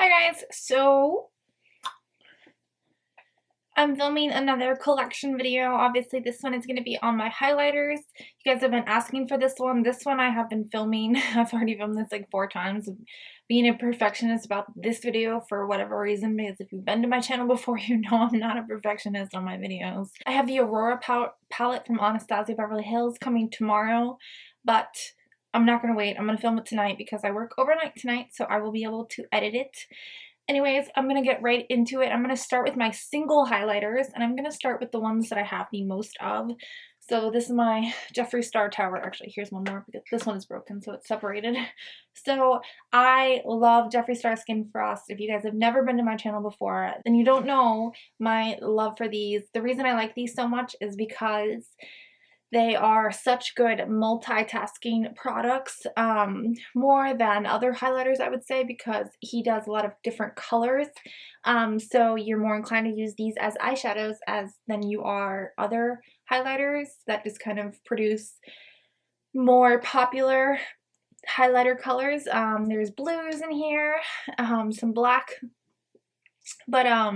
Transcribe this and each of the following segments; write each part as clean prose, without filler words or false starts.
Hi guys, so I'm filming another collection video. Obviously this one is going to be on my highlighters. You guys have been asking for this one. This one I have been filming. I've already filmed this like 4 times. Being a perfectionist about this video for whatever reason, because if you've been to my channel before, you know I'm not a perfectionist on my videos. I have the Aurora palette from Anastasia Beverly Hills coming tomorrow, but I'm not going to wait. I'm going to film it tonight because I work overnight tonight, so I will be able to edit it. Anyways, I'm going to get right into it. I'm going to start with my single highlighters, and I'm going to start with the ones that I have the most of. So this is my Jeffree Star Tower. Actually, here's one more because this one is broken, so it's separated. So I love Jeffree Star Skin Frost. If you guys have never been to my channel before, then you don't know my love for these. The reason I like these so much is because they are such good multitasking products, more than other highlighters, I would say, because he does a lot of different colors. So you're more inclined to use these as eyeshadows than you are other highlighters that just kind of produce more popular highlighter colors. There's blues in here, some black. But I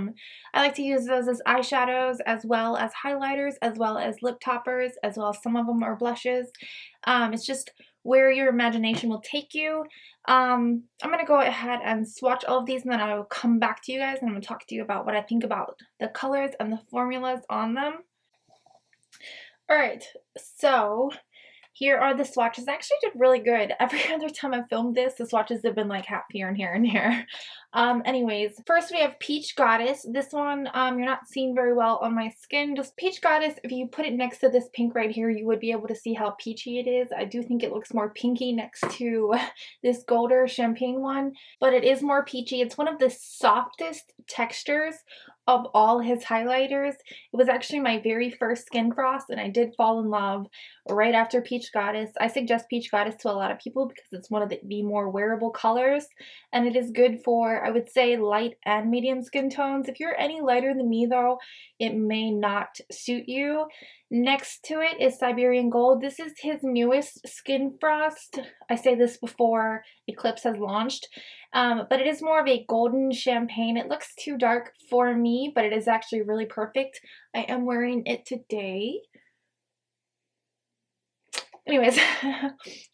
like to use those as eyeshadows as well as highlighters, as well as lip toppers, as well as some of them are blushes. It's just where your imagination will take you. I'm going to go ahead and swatch all of these, and then I will come back to you guys and I'm going to talk to you about what I think about the colors and the formulas on them. Alright, so here are the swatches. I actually did really good. Every other time I filmed this, the swatches have been like half here and here and here. Anyways, first we have Peach Goddess. This one, you're not seeing very well on my skin. Just Peach Goddess, if you put it next to this pink right here, you would be able to see how peachy it is. I do think it looks more pinky next to this golder champagne one, but it is more peachy. It's one of the softest textures of all his highlighters. It was actually my very first Skin Frost, and I did fall in love right after Peach Goddess. I suggest Peach Goddess to a lot of people because it's one of the more wearable colors, and it is good for, I would say, light and medium skin tones. If you're any lighter than me though, it may not suit you. Next to it is Siberian Gold. This is his newest Skin Frost. I say this before Eclipse has launched, but it is more of a golden champagne. It looks too dark for me, but it is actually really perfect. I am wearing it today. Anyways,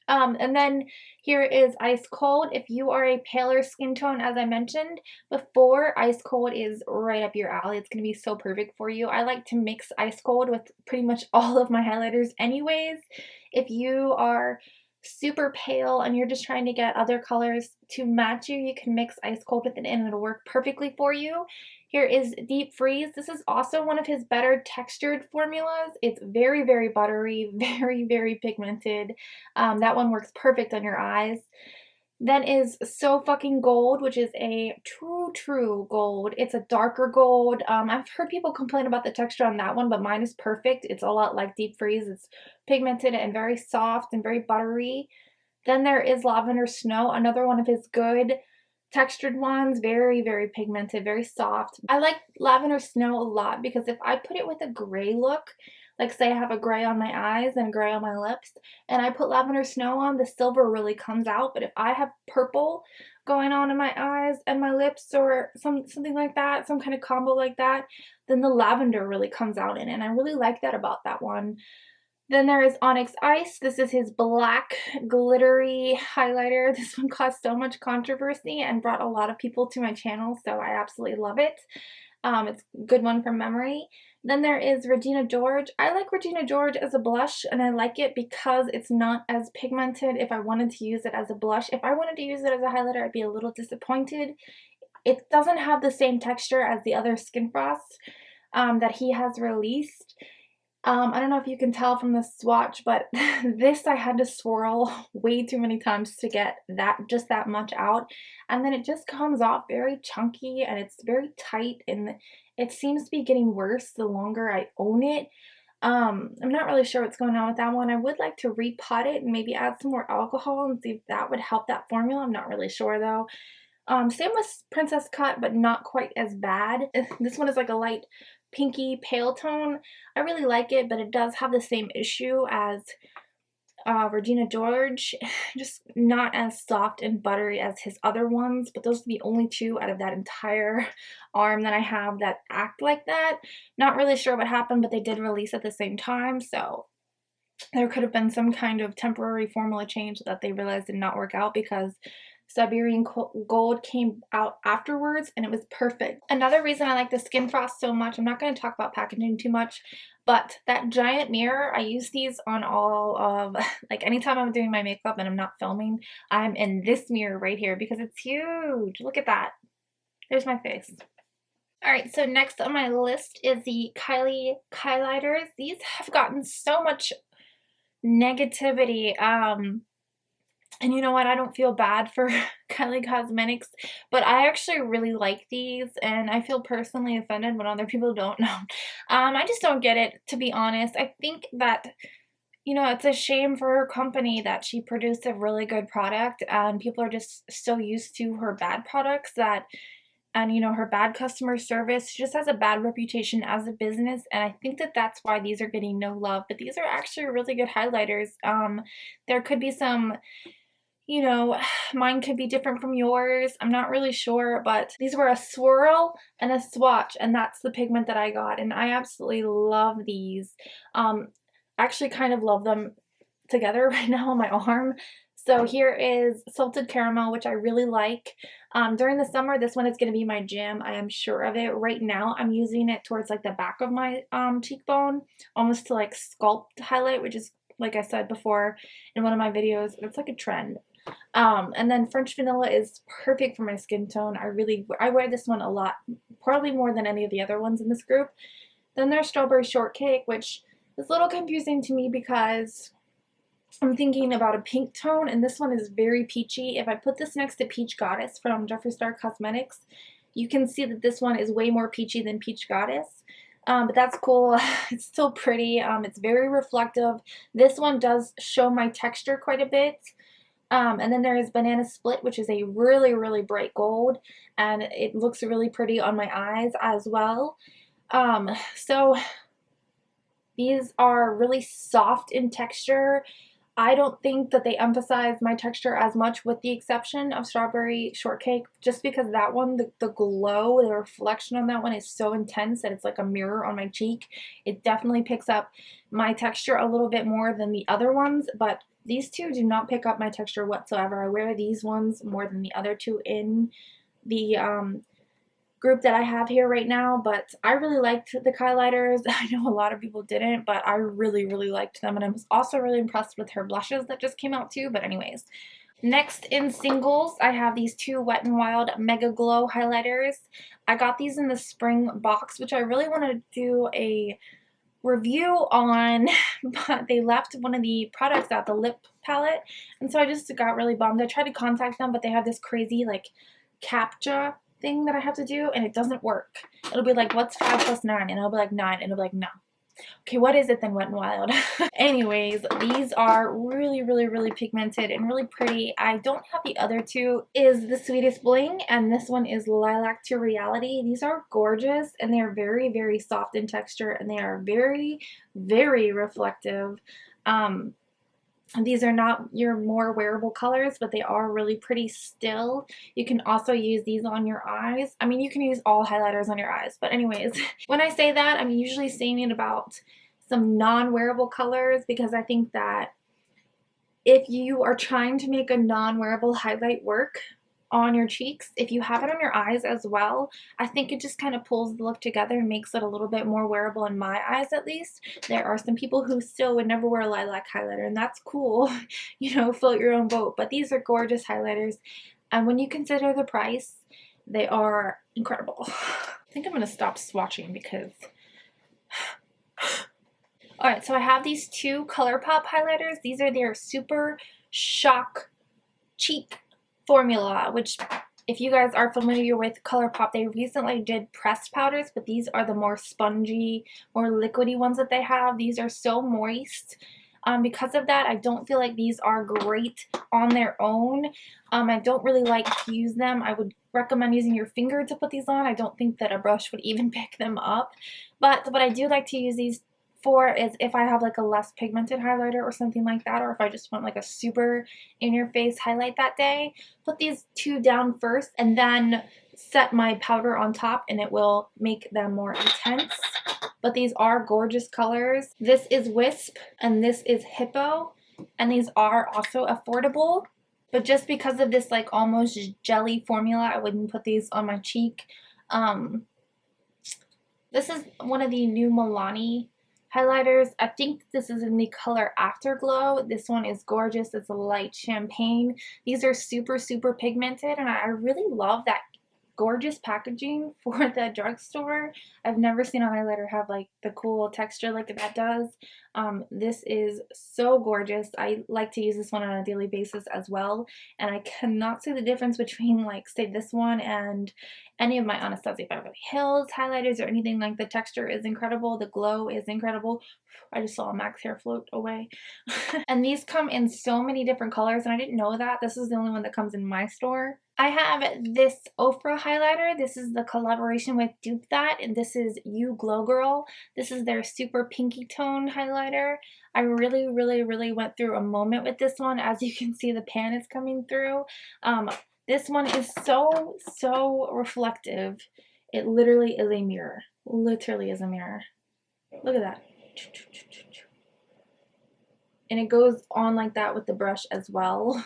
and then here is Ice Cold. If you are a paler skin tone, as I mentioned before, Ice Cold is right up your alley. It's going to be so perfect for you. I like to mix Ice Cold with pretty much all of my highlighters anyways. If you are super pale and you're just trying to get other colors to match you, you can mix Ice Cold with it and it'll work perfectly for you. Here is Deep Freeze. This is also one of his better textured formulas. It's very, very buttery, very, very pigmented. That one works perfect on your eyes. Then is So Fucking Gold, which is a true gold. It's a darker gold. I've heard people complain about the texture on that one, but mine is perfect. It's a lot like Deep Freeze. It's pigmented and very soft and very buttery. Then there is Lavender Snow, another one of his good textured ones, very, very pigmented, very soft. I like Lavender Snow a lot because if I put it with a gray look, like say I have a gray on my eyes and a gray on my lips, and I put Lavender Snow on, the silver really comes out. But if I have purple going on in my eyes and my lips or something like that, some kind of combo like that, then the lavender really comes out in it, and I really like that about that one. Then there is Onyx Ice. This is his black glittery highlighter. This one caused so much controversy and brought a lot of people to my channel, so I absolutely love it. It's a good one from memory. Then there is Regina George. I like Regina George as a blush, and I like it because it's not as pigmented if I wanted to use it as a blush. If I wanted to use it as a highlighter, I'd be a little disappointed. It doesn't have the same texture as the other Skin Frost that he has released. I don't know if you can tell from the swatch, but this I had to swirl way too many times to get just that much out. And then it just comes off very chunky and it's very tight, and it seems to be getting worse the longer I own it. I'm not really sure what's going on with that one. I would like to repot it and maybe add some more alcohol and see if that would help that formula. I'm not really sure though. Same with Princess Cut, but not quite as bad. This one is like a light pinky pale tone. I really like it, but it does have the same issue as Regina George, just not as soft and buttery as his other ones, but those are the only two out of that entire arm that I have that act like that. Not really sure what happened, but they did release at the same time, so there could have been some kind of temporary formula change that they realized did not work out, because Siberian Gold came out afterwards and it was perfect. Another reason I like the Skin Frost so much, I'm not going to talk about packaging too much, but that giant mirror, I use these on all of, like anytime I'm doing my makeup and I'm not filming, I'm in this mirror right here because it's huge. Look at that. There's my face. Alright, so next on my list is the Kylie Kylighters. These have gotten so much negativity, and you know what, I don't feel bad for Kylie Cosmetics, but I actually really like these, and I feel personally offended when other people don't know. I just don't get it, to be honest. I think that, you know, it's a shame for her company that she produced a really good product, and people are just so used to her bad products that, and you know, her bad customer service. She just has a bad reputation as a business, and I think that that's why these are getting no love. But these are actually really good highlighters. There could be some, you know, mine could be different from yours. I'm not really sure, but these were a swirl and a swatch, and that's the pigment that I got, and I absolutely love these. I actually kind of love them together right now on my arm. So here is Salted Caramel, which I really like. During the summer, this one is going to be my jam. I am sure of it. Right now, I'm using it towards like the back of my cheekbone, almost to like sculpt highlight, which is, like I said before in one of my videos, it's like a trend. And then French Vanilla is perfect for my skin tone. I wear this one a lot, probably more than any of the other ones in this group. Then there's Strawberry Shortcake, which is a little confusing to me because I'm thinking about a pink tone, and this one is very peachy. If I put this next to Peach Goddess from Jeffree Star Cosmetics, you can see that this one is way more peachy than Peach Goddess. But that's cool. It's still pretty. It's very reflective. This one does show my texture quite a bit. And then there is Banana Split, which is a really, really bright gold, and it looks really pretty on my eyes as well. So these are really soft in texture. I don't think that they emphasize my texture as much, with the exception of Strawberry Shortcake, just because that one, the glow, the reflection on that one is so intense that it's like a mirror on my cheek. It definitely picks up my texture a little bit more than the other ones, but these two do not pick up my texture whatsoever. I wear these ones more than the other two in the group that I have here right now, but I really liked the Kylighters. I know a lot of people didn't, but I really, really liked them, and I was also really impressed with her blushes that just came out too, but anyways. Next in singles, I have these two Wet n Wild MegaGlow highlighters. I got these in the spring box, which I really wanted to do a review on, but they left one of the products out, the lip palette, and so I just got really bummed. I tried to contact them, but they have this crazy like CAPTCHA thing that I have to do, and it doesn't work. It'll be like, what's 5 plus 9? And I'll be like, 9, and it'll be like, no. Okay, what is it then, Wet n Wild? Anyways, these are really, really, really pigmented and really pretty. I don't have the other two. Is the Sweetest Bling, and this one is Lilac to Reality. These are gorgeous, and they are very, very soft in texture, and they are very, very reflective. These are not your more wearable colors, but they are really pretty still. You can also use these on your eyes. I mean, you can use all highlighters on your eyes, but anyways, when I say that, I'm usually saying it about some non-wearable colors, because I think that if you are trying to make a non-wearable highlight work on your cheeks, if you have it on your eyes as well, I think it just kind of pulls the look together and makes it a little bit more wearable in my eyes, at least. There are some people who still would never wear a lilac highlighter, and that's cool. You know, float your own boat. But these are gorgeous highlighters, and when you consider the price, they are incredible. I think I'm going to stop swatching because... Alright, so I have these two Colourpop highlighters. These are their Super Shock Cheek formula, which, if you guys are familiar with Colourpop, they recently did pressed powders, but these are the more spongy, more liquidy ones that they have. These are so moist. Because of that, I don't feel like these are great on their own. I don't really like to use them. I would recommend using your finger to put these on. I don't think that a brush would even pick them up. But I do like to use these for is if I have like a less pigmented highlighter or something like that, or if I just want like a super in your face highlight that day, put these two down first and then set my powder on top and it will make them more intense. But these are gorgeous colors. This is Wisp and this is Hippo, and these are also affordable. But just because of this like almost jelly formula, I wouldn't put these on my cheek. This is one of the new Milani highlighters. I think this is in the color Afterglow. This one is gorgeous. It's a light champagne. These are super, super pigmented, and I really love that gorgeous packaging for the drugstore. I've never seen a highlighter have like the cool texture like that does. This is so gorgeous. I like to use this one on a daily basis as well, and I cannot see the difference between like say this one and any of my Anastasia Beverly Hills highlighters or anything. Like the texture is incredible, the glow is incredible. I just saw Mac's hair float away. And these come in so many different colors, and I didn't know that. This is the only one that comes in my store. I have this Ofra highlighter. This is the collaboration with Dupe That, and this is You Glow Girl. This is their super pinky tone highlighter. I really, really, really went through a moment with this one. As you can see, the pan is coming through. This one is so, so reflective. It literally is a mirror. Literally is a mirror. Look at that. And it goes on like that with the brush as well.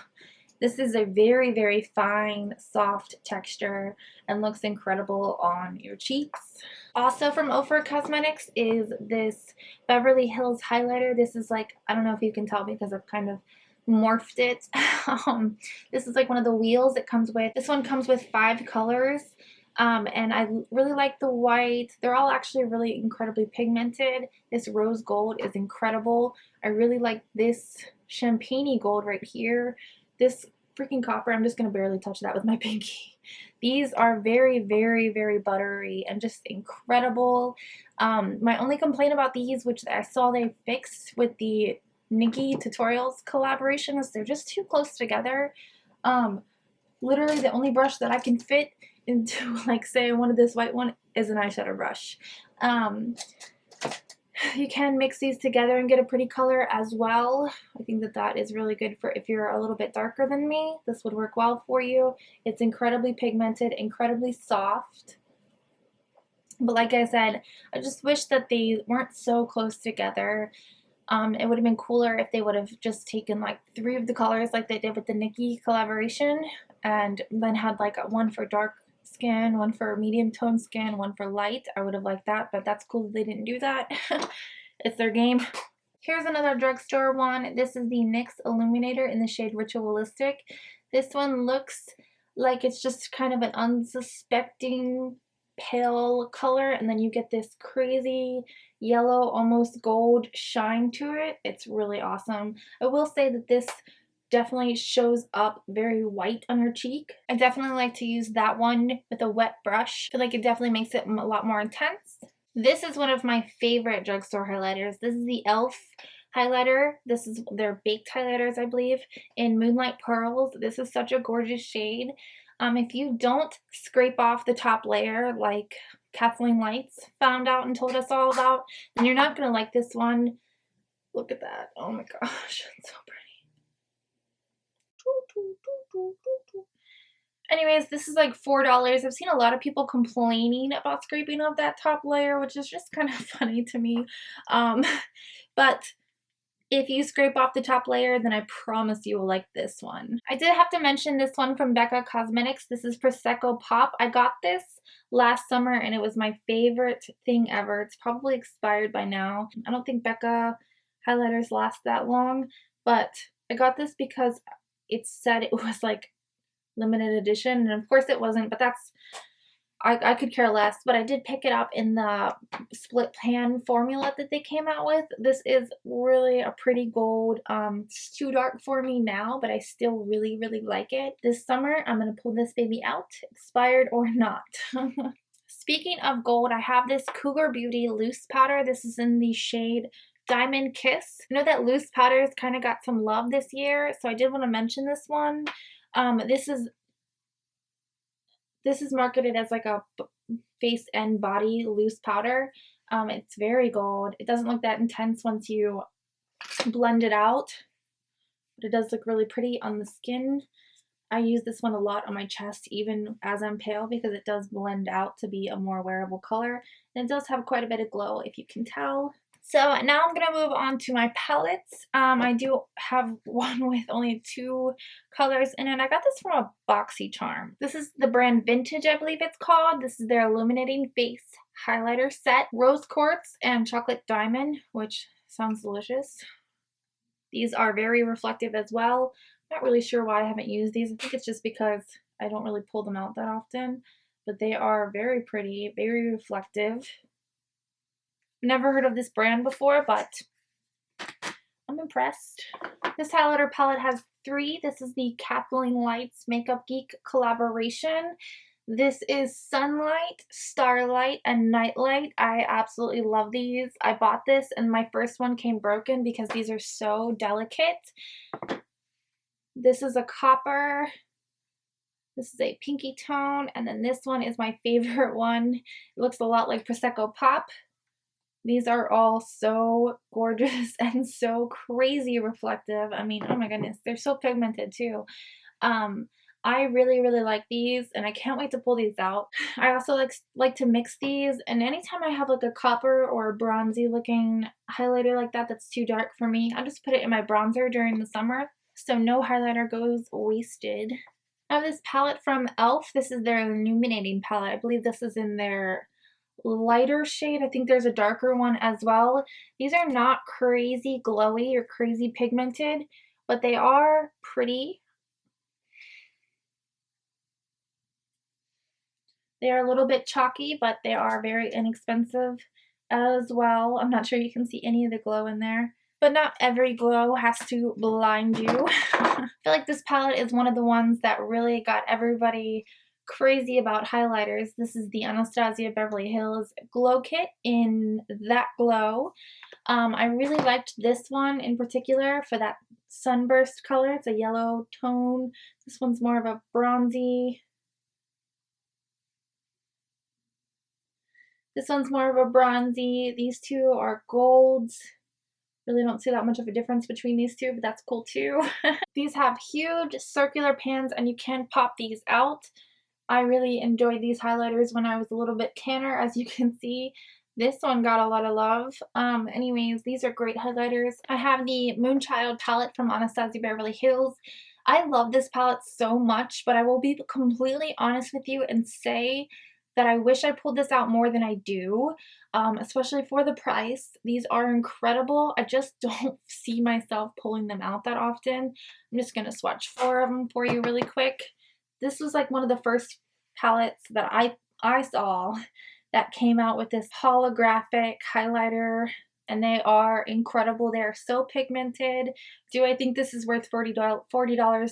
This is a very, very fine, soft texture and looks incredible on your cheeks. Also from Ofra Cosmetics is this Beverly Hills highlighter. This is like, I don't know if you can tell because I've kind of morphed it. This is like one of the wheels it comes with. This one comes with 5 colors. And I really like the white. They're all actually really incredibly pigmented. This rose gold is incredible. I really like this champagne-y gold right here. This freaking copper, I'm just going to barely touch that with my pinky. These are very, very, very buttery and just incredible. My only complaint about these, which I saw they fixed with the Nikki Tutorials collaboration, is they're just too close together. Literally the only brush that I can fit into, like say one of this white one, is an eyeshadow brush. You can mix these together and get a pretty color as well. I think that that is really good for if you're a little bit darker than me. This would work well for you. It's incredibly pigmented, incredibly soft. But like I said, I just wish that they weren't so close together. It would have been cooler if they would have just taken like 3 of the colors like they did with the Nikki collaboration, and then had like one for dark skin, one for medium tone skin, one for light. I would have liked that, but that's cool that they didn't do that. It's their game. Here's another drugstore one. This is the NYX Illuminator in the shade Ritualistic. This one looks like it's just kind of an unsuspecting pale color, and then you get this crazy yellow, almost gold shine to it. It's really awesome. I will say that this definitely shows up very white on your cheek. I definitely like to use that one with a wet brush. I feel like it definitely makes it a lot more intense. This is one of my favorite drugstore highlighters. This is the E.L.F. highlighter. This is their baked highlighters, I believe, in Moonlight Pearls. This is such a gorgeous shade. If you don't scrape off the top layer like Kathleen Lights found out and told us all about, then you're not going to like this one. Look at that. Oh my gosh, it's so pretty. Anyways, this is like $4. I've seen a lot of people complaining about scraping off that top layer, which is just kind of funny to me. But if you scrape off the top layer, then I promise you will like this one. I did have to mention this one from Becca Cosmetics. This is Prosecco Pop. I got this last summer and it was my favorite thing ever. It's probably expired by now. I don't think Becca highlighters last that long, but I got this because it said it was like limited edition, and of course it wasn't, but that's, I could care less. But I did pick it up in the split pan formula that they came out with. This is really a pretty gold. It's too dark for me now, but I still really, really like it. This summer, I'm going to pull this baby out, expired or not. Speaking of gold, I have this Cougar Beauty loose powder. This is in the shade Diamond Kiss. I know that loose powders kind of got some love this year, so I did want to mention this one. This is marketed as like a face and body loose powder. It's very gold. It doesn't look that intense once you blend it out, but it does look really pretty on the skin. I use this one a lot on my chest even as I'm pale because it does blend out to be a more wearable color. And it does have quite a bit of glow if you can tell. So now I'm going to move on to my palettes. I do have one with only 2 colors in it. I got this from a BoxyCharm. This is the brand Vintage, I believe it's called. This is their Illuminating Face Highlighter Set. Rose Quartz and Chocolate Diamond, which sounds delicious. These are very reflective as well. Not really sure why I haven't used these. I think it's just because I don't really pull them out that often. But they are very pretty, very reflective. Never heard of this brand before, but I'm impressed. This highlighter palette has 3. This is the Kathleen Lights Makeup Geek collaboration. This is Sunlight, Starlight, and Nightlight. I absolutely love these. I bought this and my first one came broken because these are so delicate. This is a copper. This is a pinky tone. And then this one is my favorite one. It looks a lot like Prosecco Pop. These are all so gorgeous and so crazy reflective. I mean, oh my goodness, they're so pigmented too. I really, really like these and I can't wait to pull these out. I also like to mix these, and anytime I have like a copper or a bronzy looking highlighter like that that's too dark for me, I just put it in my bronzer during the summer so no highlighter goes wasted. I have this palette from E.L.F. This is their illuminating palette. I believe this is in their lighter shade. I think there's a darker one as well. These are not crazy glowy or crazy pigmented, but they are pretty. They are a little bit chalky, but they are very inexpensive as well. I'm not sure you can see any of the glow in there, but not every glow has to blind you. I feel like this palette is one of the ones that really got everybody crazy about highlighters. This is the Anastasia Beverly Hills Glow Kit in That Glow. I really liked this one in particular for that sunburst color. It's a yellow tone. This one's more of a bronzy. This one's more of a bronzy. These two are golds. Really don't see that much of a difference between these two, but that's cool too. These have huge circular pans and you can pop these out. I really enjoyed these highlighters when I was a little bit tanner, as you can see. This one got a lot of love. Anyways, these are great highlighters. I have the Moonchild palette from Anastasia Beverly Hills. I love this palette so much, but I will be completely honest with you and say that I wish I pulled this out more than I do, especially for the price. These are incredible. I just don't see myself pulling them out that often. I'm just going to swatch 4 of them for you really quick. This was like one of the first palettes that I saw that came out with this holographic highlighter, and they are incredible. They are so pigmented. Do I think this is worth $40?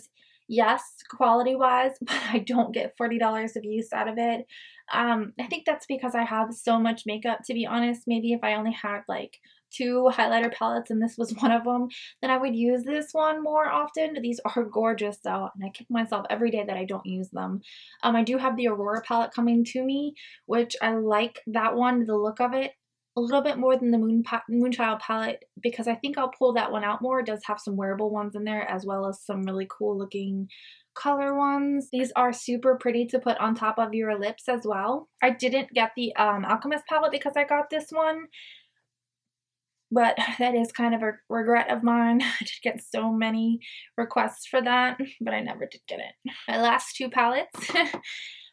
Yes, quality-wise, but I don't get $40 of use out of it. I think that's because I have so much makeup, to be honest. Maybe if I only had like 2 highlighter palettes and this was one of them, then I would use this one more often. These are gorgeous though, and I kick myself every day that I don't use them. I do have the Aurora palette coming to me, which I like that one, the look of it, a little bit more than the Moonchild palette, because I think I'll pull that one out more. It does have some wearable ones in there as well as some really cool looking color ones. These are super pretty to put on top of your lips as well. I didn't get the Alchemist palette because I got this one, but that is kind of a regret of mine. I did get so many requests for that, but I never did get it. My last 2 palettes,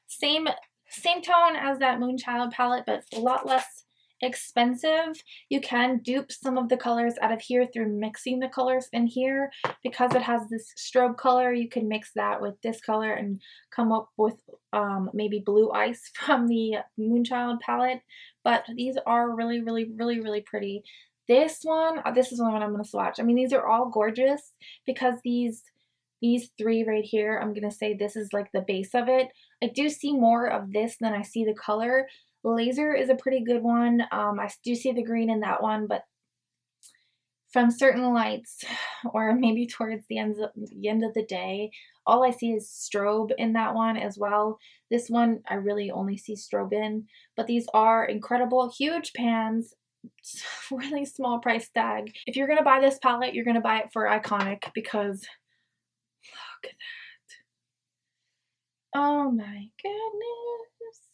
same tone as that Moonchild palette, but a lot less expensive. You can dupe some of the colors out of here through mixing the colors in here. Because it has this strobe color, you can mix that with this color and come up with maybe blue ice from the Moonchild palette. But these are really, really, really, really pretty. This one, this is the one I'm going to swatch. I mean, these are all gorgeous because these 3 right here, I'm going to say this is like the base of it. I do see more of this than I see the color. Laser is a pretty good one. I do see the green in that one, but from certain lights, or maybe towards the end of the day, all I see is strobe in that one as well. This one I really only see strobe in, but these are incredible, huge pans, really small price tag. If you're gonna buy this palette, you're gonna buy it for Iconic, because look at that. Oh my goodness.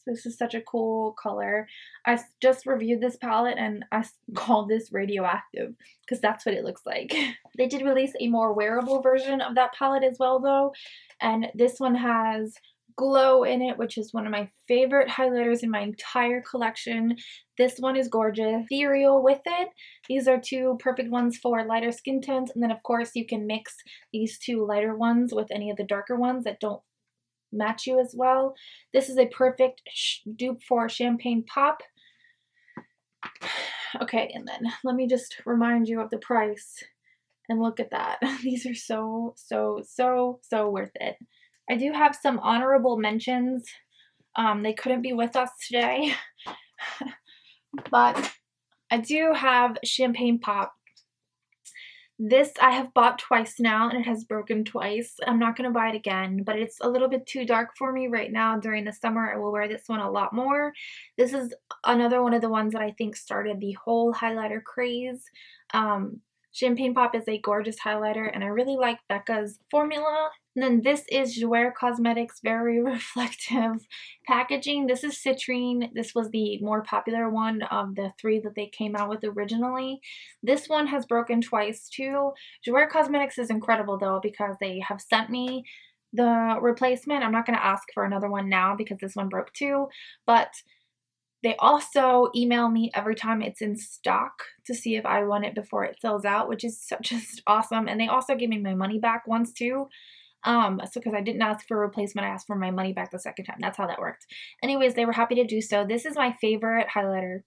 This is such a cool color. I just reviewed this palette and I called this radioactive because that's what it looks like. They did release a more wearable version of that palette as well though. And this one has Glow in it, which is one of my favorite highlighters in my entire collection. This one is gorgeous. Ethereal with it. These are two perfect ones for lighter skin tones. And then of course you can mix these two lighter ones with any of the darker ones that don't match you as well. This is a perfect dupe for Champagne Pop. Okay, and then let me just remind you of the price, and look at that. These are so worth it. I do have some honorable mentions. They couldn't be with us today, but I do have Champagne Pop. This I have bought twice now, and it has broken twice. I'm not going to buy it again, but it's a little bit too dark for me right now. During the summer, I will wear this one a lot more. This is another one of the ones that I think started the whole highlighter craze. Champagne Pop is a gorgeous highlighter, and I really like Becca's formula. And then this is Jouer Cosmetics very reflective packaging. This is Citrine. This was the more popular one of the three that they came out with originally. This one has broken twice too. Jouer Cosmetics is incredible though, because they have sent me the replacement. I'm not going to ask for another one now because this one broke too, but they also email me every time it's in stock to see if I want it before it sells out, which is just awesome. And they also gave me my money back once too. So because I didn't ask for a replacement, I asked for my money back the second time. That's how that worked. Anyways, they were happy to do so. This is my favorite highlighter,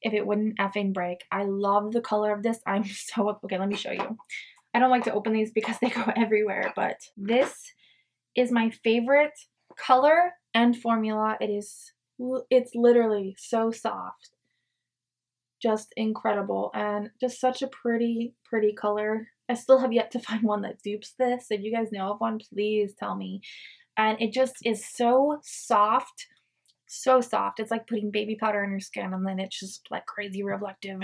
if it wouldn't effing break. I love the color of this. I'm so, okay, let me show you. I don't like to open these because they go everywhere, but this is my favorite color and formula. It's literally so soft, just incredible, and just such a pretty color. I still have yet to find one that dupes this. If you guys know of one, please tell me. And it just is so soft, so soft. It's like putting baby powder in your skin, and then it's just like crazy reflective.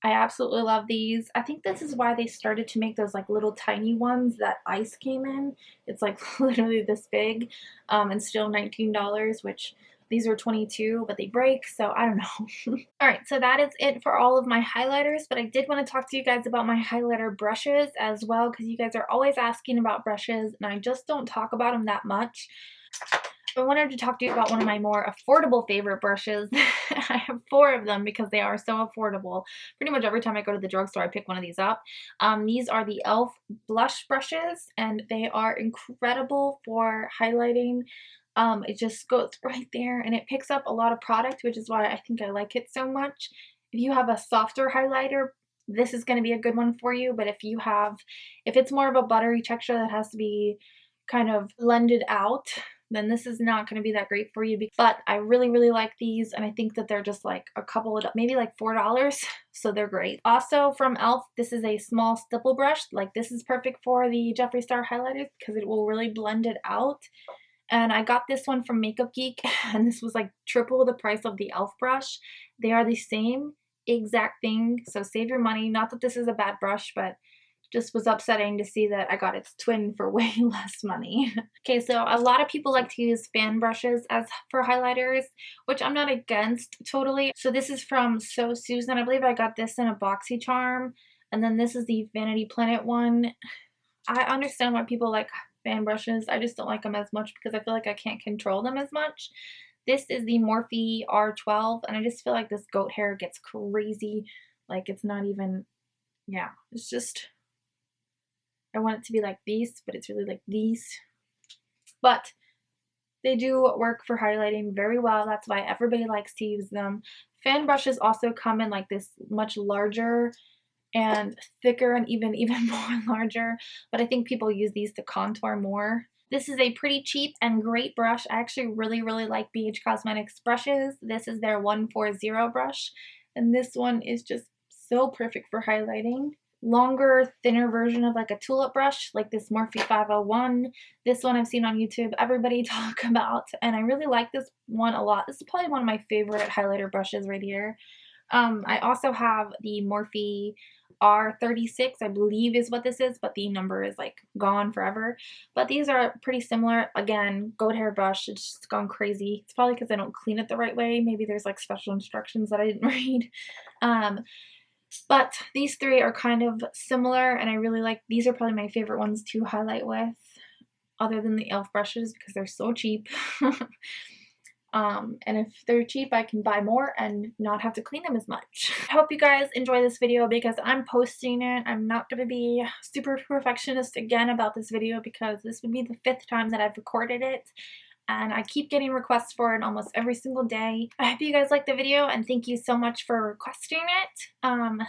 I absolutely love these. I think this is why they started to make those like little tiny ones that ice came in. It's like literally this big, and still $19, which these are 22, but they break, so I don't know. Alright, so that is it for all of my highlighters, but I did want to talk to you guys about my highlighter brushes as well, because you guys are always asking about brushes, and I just don't talk about them that much. I wanted to talk to you about one of my more affordable favorite brushes. I have 4 of them because they are so affordable. Pretty much every time I go to the drugstore, I pick one of these up. These are the E.L.F. blush brushes, and they are incredible for highlighting. It just goes right there, and it picks up a lot of product, which is why I think I like it so much. If you have a softer highlighter, this is going to be a good one for you, but if it's more of a buttery texture that has to be kind of blended out, then this is not going to be that great for you. But I really like these, and I think that they're just like a couple of, maybe like $4, so they're great. Also from E.L.F, this is a small stipple brush. Like, this is perfect for the Jeffree Star highlighters because it will really blend it out. And I got this one from Makeup Geek, and this was like triple the price of the E.L.F. brush. They are the same exact thing, so save your money. Not that this is a bad brush, but just was upsetting to see that I got its twin for way less money. Okay, so a lot of people like to use fan brushes as for highlighters, which I'm not against totally. So this is from So Susan. I believe I got this in a BoxyCharm, and then this is the Vanity Planet one. I understand why people like fan brushes. I just don't like them as much because I feel like I can't control them as much. This is the Morphe R12, and I just feel like this goat hair gets crazy. Like, it's not even, yeah, it's just, I want it to be like these, but it's really like these. But they do work for highlighting very well. That's why everybody likes to use them. Fan brushes also come in like this much larger and thicker and even more larger, but I think people use these to contour more. This is a pretty cheap and great brush. I actually really like BH Cosmetics brushes. This is their 140 brush, and this one is just so perfect for highlighting. longer, thinner version of like a tulip brush, like this Morphe 501. This one I've seen on YouTube everybody talk about, and I really like this one a lot. This is probably one of my favorite highlighter brushes right here. I also have the Morphe R36, I believe is what this is, but the number is like gone forever. But these are pretty similar. Again, goat hair brush, it's just gone crazy. It's probably because I don't clean it the right way. Maybe there's like special instructions that I didn't read. But these three are kind of similar, and I really like, these are probably my favorite ones to highlight with, other than the E.L.F brushes because they're so cheap. And if they're cheap, I can buy more and not have to clean them as much. I hope you guys enjoy this video because I'm posting it. I'm not going to be super perfectionist again about this video because this would be the 5th time that I've recorded it. And I keep getting requests for it almost every single day. I hope you guys liked the video and thank you so much for requesting it.